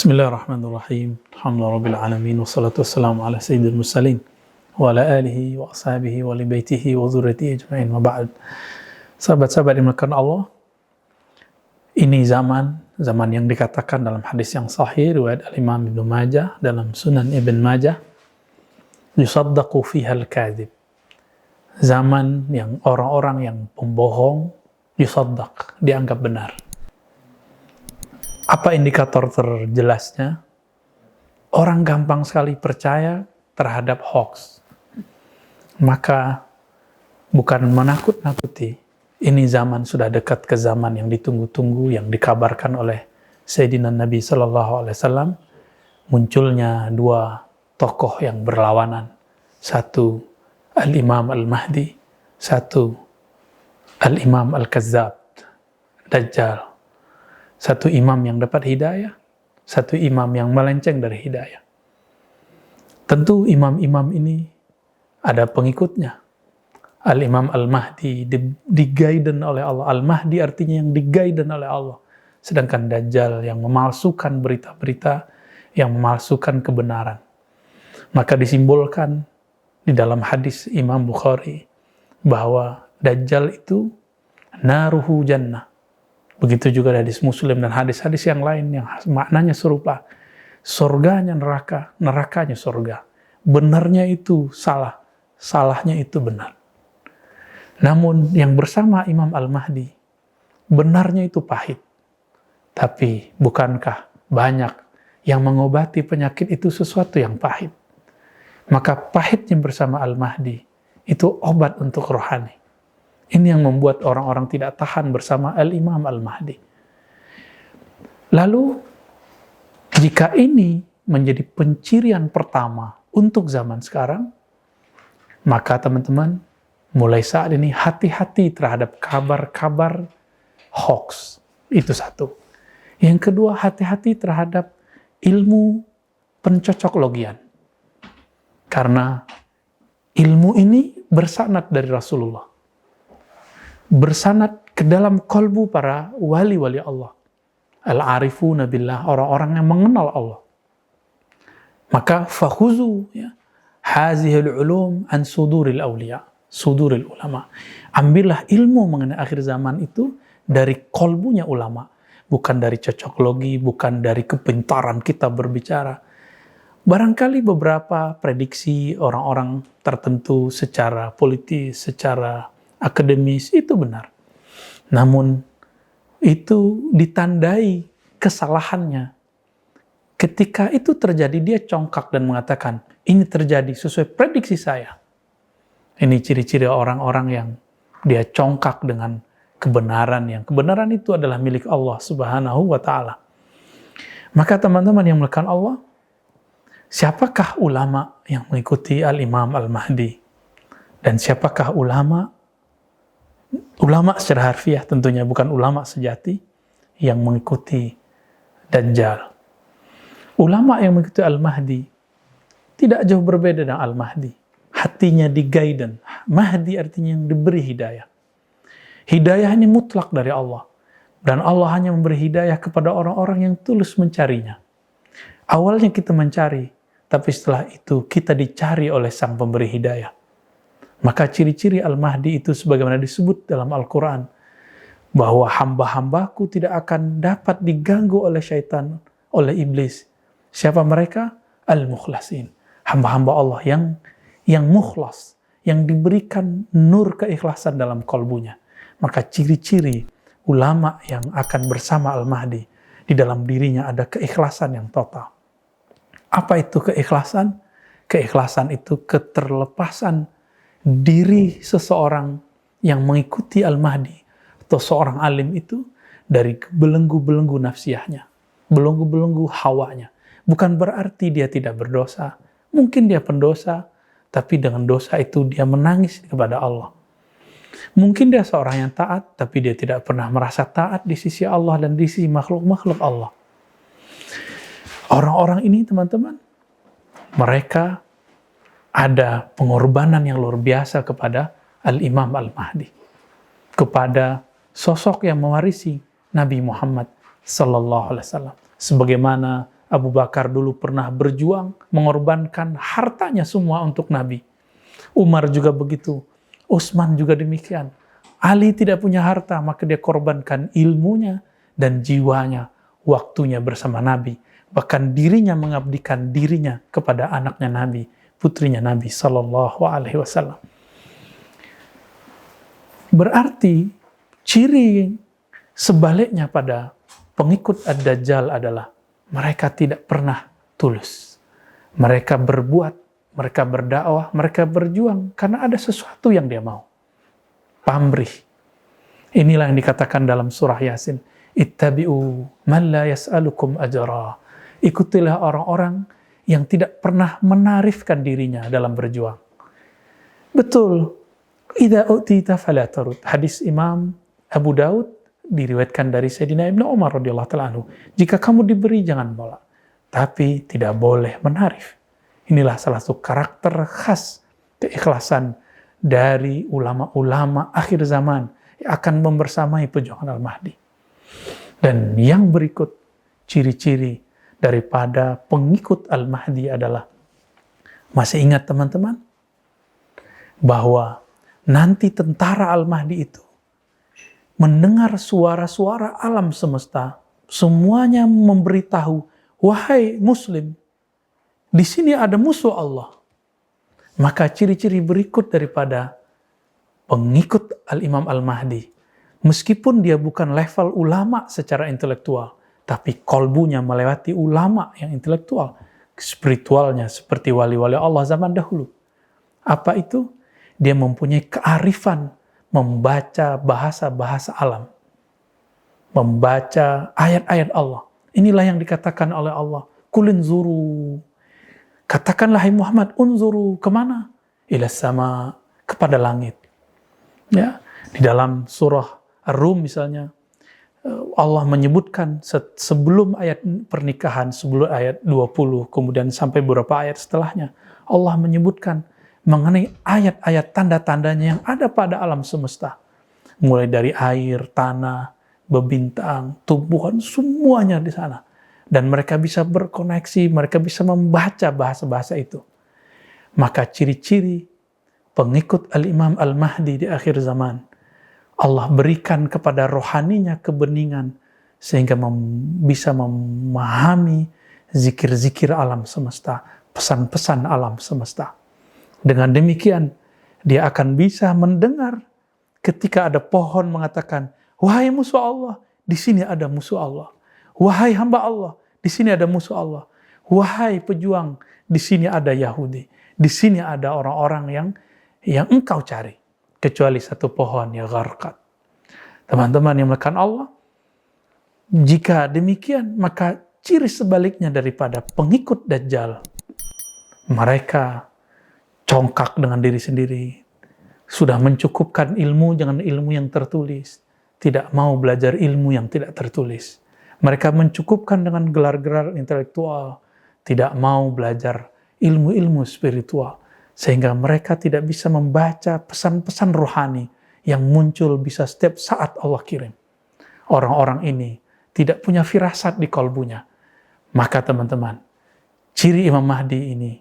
Bismillahirrahmanirrahim. Alhamdulillahirabbil alamin wassalatu wassalamu ala sayyidil mursalin wa ala alihi wa ashabihi wa li baitihi wa dzurriyyatihi ajmain wa ba'd. Sahabat-sahabat yang dimuliakan Allah, ini zaman yang dikatakan dalam hadis yang sahih riwayat Al-Imam Ibnu Majah dalam Sunan Ibn Majah, yusaddaqu fiha al-kadhib. Zaman yang orang-orang yang pembohong yusaddaq, dianggap benar. Apa indikator terjelasnya? Orang gampang sekali percaya terhadap hoax. Maka bukan menakut-nakuti. Ini zaman sudah dekat ke zaman yang ditunggu-tunggu, yang dikabarkan oleh Sayyidina Nabi SAW. Munculnya dua tokoh yang berlawanan. Satu Al-Imam Al-Mahdi, satu Al-Imam Al-Kazzab, Dajjal. Satu imam yang dapat hidayah, satu imam yang melenceng dari hidayah. Tentu imam-imam ini ada pengikutnya. Al-Imam Al-Mahdi di-guiden oleh Allah. Al-Mahdi artinya yang di-guiden oleh Allah. Sedangkan Dajjal yang memalsukan berita-berita, yang memalsukan kebenaran. Maka disimbolkan di dalam hadis Imam Bukhari bahwa Dajjal itu naruhu jannah. Begitu juga hadis Muslim dan hadis-hadis yang lain yang maknanya serupa. Surganya neraka, nerakanya surga. Benarnya itu salah, salahnya itu benar. Namun yang bersama Imam Al-Mahdi, benarnya itu pahit. Tapi bukankah banyak yang mengobati penyakit itu sesuatu yang pahit? Maka pahitnya bersama Al-Mahdi itu obat untuk rohani. Ini yang membuat orang-orang tidak tahan bersama Al-Imam Al-Mahdi. Lalu, jika ini menjadi pencirian pertama untuk zaman sekarang, maka teman-teman, mulai saat ini hati-hati terhadap kabar-kabar hoax. Itu satu. Yang kedua, hati-hati terhadap ilmu pencocoklogian. Karena ilmu ini bersanad dari Rasulullah. Bersanad ke dalam kolbu para wali-wali Allah. Al-arifuna billah, orang-orang yang mengenal Allah. Maka fakhuzu hazihil ulum an suduril awliya, suduril ulama. Ambillah ilmu mengenai akhir zaman itu dari kolbunya ulama. Bukan dari cocoklogi, bukan dari kepintaran kita berbicara. Barangkali beberapa prediksi orang-orang tertentu secara politis, secara akademis itu benar. Namun itu ditandai kesalahannya. Ketika itu terjadi dia congkak dan mengatakan, ini terjadi sesuai prediksi saya. Ini ciri-ciri orang-orang yang dia congkak dengan kebenaran, yang kebenaran itu adalah milik Allah Subhanahu wa ta'ala. Maka teman-teman yang melakukan Allah, siapakah ulama yang mengikuti Al-Imam Al-Mahdi? Dan siapakah ulama secara harfiah tentunya, bukan ulama sejati yang mengikuti Dajjal. Ulama yang mengikuti Al-Mahdi tidak jauh berbeda dengan Al-Mahdi. Hatinya di-guiden. Mahdi artinya yang diberi hidayah. Hidayah ini mutlak dari Allah. Dan Allah hanya memberi hidayah kepada orang-orang yang tulus mencarinya. Awalnya kita mencari, tapi setelah itu kita dicari oleh Sang Pemberi hidayah. Maka ciri-ciri Al-Mahdi itu sebagaimana disebut dalam Al-Quran, bahwa hamba-hambaku tidak akan dapat diganggu oleh syaitan, oleh iblis. Siapa mereka? Al-Mukhlasin. Hamba-hamba Allah yang mukhlas, yang diberikan nur keikhlasan dalam kalbunya. Maka ciri-ciri ulama yang akan bersama Al-Mahdi, di dalam dirinya ada keikhlasan yang total. Apa itu keikhlasan? Keikhlasan itu keterlepasan diri seseorang yang mengikuti Al-Mahdi atau seorang alim itu dari belenggu-belenggu nafsiyahnya, belenggu-belenggu hawanya. Bukan berarti dia tidak berdosa. Mungkin dia pendosa, tapi dengan dosa itu dia menangis kepada Allah. Mungkin dia seorang yang taat, tapi dia tidak pernah merasa taat di sisi Allah dan di sisi makhluk-makhluk Allah. Orang-orang ini teman-teman, mereka ada pengorbanan yang luar biasa kepada Al-Imam Al-Mahdi. Kepada sosok yang mewarisi Nabi Muhammad sallallahu alaihi wasallam. Sebagaimana Abu Bakar dulu pernah berjuang, mengorbankan hartanya semua untuk Nabi. Umar juga begitu. Utsman juga demikian. Ali tidak punya harta, maka dia korbankan ilmunya dan jiwanya, waktunya bersama Nabi. Bahkan dirinya mengabdikan dirinya kepada anaknya Nabi, putrinya Nabi Sallallahu Alaihi Wasallam. Berarti ciri sebaliknya pada pengikut Ad-Dajjal adalah mereka tidak pernah tulus. Mereka berbuat, mereka berdakwah, mereka berjuang karena ada sesuatu yang dia mau. Pamrih. Inilah yang dikatakan dalam surah Yasin. Ittabi'u man la yas'alukum ajra. Ikutilah orang-orang yang tidak pernah menarifkan dirinya dalam berjuang. Betul. Idza utita fala tarud. Hadis Imam Abu Daud diriwayatkan dari Sayyidina Ibnu Umar radhiyallahu ta'ala anhu. Jika kamu diberi jangan menolak, tapi tidak boleh menarif. Inilah salah satu karakter khas keikhlasan dari ulama-ulama akhir zaman yang akan membersamai perjuangan Al-Mahdi. Dan yang berikut ciri-ciri daripada pengikut Al-Mahdi adalah, masih ingat teman-teman bahwa nanti tentara Al-Mahdi itu mendengar suara-suara alam semesta, semuanya memberitahu, wahai Muslim, di sini ada musuh Allah. Maka ciri-ciri berikut daripada pengikut Al-Imam Al-Mahdi, meskipun dia bukan level ulama secara intelektual, tapi kolbunya melewati ulama yang intelektual, spiritualnya seperti wali-wali Allah zaman dahulu. Apa itu? Dia mempunyai kearifan membaca bahasa-bahasa alam, membaca ayat-ayat Allah. Inilah yang dikatakan oleh Allah, kulin zuru. Katakanlah hai Muhammad, unzuru kemana? Ila sama, kepada langit. Ya, di dalam surah Ar-Rum misalnya, Allah menyebutkan sebelum ayat pernikahan, sebelum ayat 20, kemudian sampai beberapa ayat setelahnya, Allah menyebutkan mengenai ayat-ayat tanda-tandanya yang ada pada alam semesta. Mulai dari air, tanah, bebintang, tumbuhan, semuanya di sana. Dan mereka bisa berkoneksi, mereka bisa membaca bahasa-bahasa itu. Maka ciri-ciri pengikut Al-Imam Al-Mahdi di akhir zaman, Allah berikan kepada rohaninya kebeningan, sehingga bisa memahami zikir-zikir alam semesta, pesan-pesan alam semesta. Dengan demikian, dia akan bisa mendengar ketika ada pohon mengatakan, wahai musuh Allah, di sini ada musuh Allah. Wahai hamba Allah, di sini ada musuh Allah. Wahai pejuang, di sini ada Yahudi. Di sini ada orang-orang yang engkau cari. Kecuali satu pohon, ya gharqad. Teman-teman yang melakukan Allah, jika demikian, maka ciri sebaliknya daripada pengikut Dajjal, mereka congkak dengan diri sendiri, sudah mencukupkan ilmu dengan ilmu yang tertulis, tidak mau belajar ilmu yang tidak tertulis. Mereka mencukupkan dengan gelar-gelar intelektual, tidak mau belajar ilmu-ilmu spiritual, sehingga mereka tidak bisa membaca pesan-pesan rohani yang muncul bisa setiap saat Allah kirim. Orang-orang ini tidak punya firasat di kalbunya. Maka teman-teman, ciri Imam Mahdi ini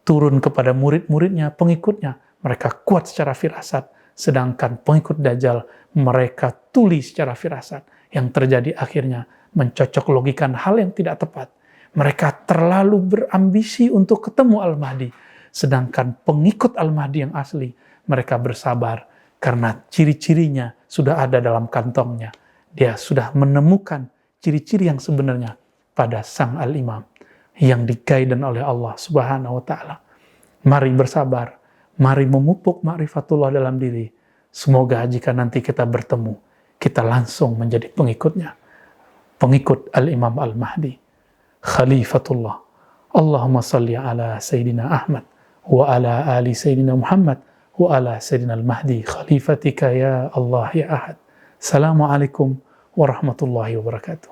turun kepada murid-muridnya, pengikutnya. Mereka kuat secara firasat, sedangkan pengikut Dajjal mereka tuli secara firasat. Yang terjadi akhirnya mencocok logikan hal yang tidak tepat. Mereka terlalu berambisi untuk ketemu Al-Mahdi. Sedangkan pengikut Al-Mahdi yang asli, mereka bersabar karena ciri-cirinya sudah ada dalam kantongnya. Dia sudah menemukan ciri-ciri yang sebenarnya pada sang Al-Imam yang diguidance oleh Allah Subhanahu wa ta'ala. Mari bersabar, mari memupuk ma'rifatullah dalam diri. Semoga jika nanti kita bertemu, kita langsung menjadi pengikutnya. Pengikut Al-Imam Al-Mahdi, Khalifatullah. Allahumma salli ala Sayyidina Ahmad, wa ala ali Sayyidina Muhammad, wa ala Sayyidina Al-Mahdi, Khalifatika ya Allah ya Ahad. Assalamualaikum warahmatullahi wabarakatuh.